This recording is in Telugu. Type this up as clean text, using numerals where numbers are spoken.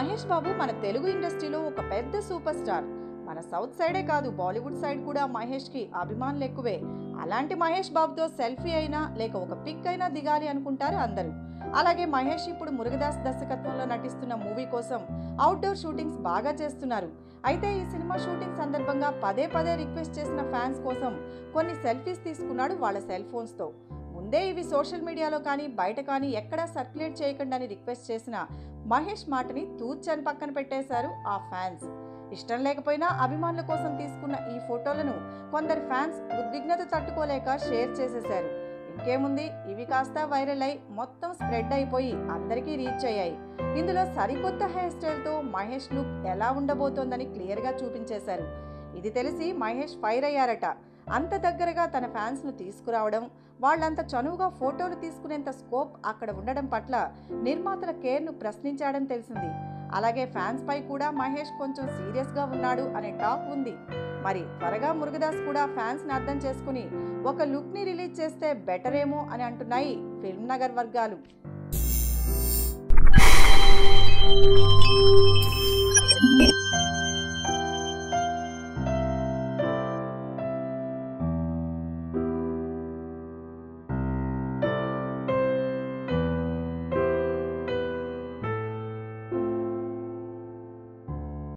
మహేష్ బాబు మన తెలుగు ఇండస్ట్రీలో ఒక పెద్ద సూపర్ స్టార్. మన సౌత్ సైడే కాదు, బాలీవుడ్ సైడ్ కూడా మహేష్కి అభిమానులు ఎక్కువే. అలాంటి మహేష్ బాబుతో సెల్ఫీ అయినా లేక ఒక పిక్ అయినా దిగాలి అనుకుంటారు అందరూ. అలాగే మహేష్ ఇప్పుడు మురుగదాస్ దర్శకత్వంలో నటిస్తున్న మూవీ కోసం అవుట్డోర్ షూటింగ్స్ బాగా చేస్తున్నారు. అయితే ఈ సినిమా షూటింగ్ సందర్భంగా పదే పదే రిక్వెస్ట్ చేసిన ఫ్యాన్స్ కోసం కొన్ని సెల్ఫీస్ తీసుకున్నాడు వాళ్ళ సెల్ ఫోన్స్తో. ముందే ఇవి సోషల్ మీడియాలో కానీ బయట కానీ ఎక్కడా సర్క్యులేట్ చేయకండి అని రిక్వెస్ట్ చేసిన మహేష్ మాటని తూర్చని పక్కన పెట్టేశారు ఆ ఫ్యాన్స్. ఇష్టం లేకపోయినా అభిమానుల కోసం తీసుకున్న ఈ ఫోటోలను కొందరు ఫ్యాన్స్ ఉద్విగ్నత తట్టుకోలేక షేర్ చేసేశారు. ఇంకేముంది, ఇవి కాస్త వైరల్ అయి మొత్తం స్ప్రెడ్ అయిపోయి అందరికీ రీచ్ అయ్యాయి. ఇందులో సరికొత్త హెయిర్ స్టైల్తో మహేష్ లుక్ ఎలా ఉండబోతోందని క్లియర్గా చూపించేశారు. ఇది తెలిసి మహేష్ ఫైర్ అయ్యారట. అంత దగ్గరగా తన ఫ్యాన్స్ను తీసుకురావడం, వాళ్ళంత చనువుగా ఫోటోలు తీసుకునేంత స్కోప్ అక్కడ ఉండడం పట్ల నిర్మాతల కేర్ను ప్రశ్నించాడని తెలిసింది. అలాగే ఫ్యాన్స్ పై కూడా మహేష్ కొంచెం సీరియస్గా ఉన్నాడు అనే టాక్ ఉంది. మరి త్వరగా మురుగదాస్ కూడా ఫ్యాన్స్ని అర్థం చేసుకుని ఒక లుక్ని రిలీజ్ చేస్తే బెటర్ ఏమో అని అంటున్నాయి ఫిల్మ్ నగర్ వర్గాలు.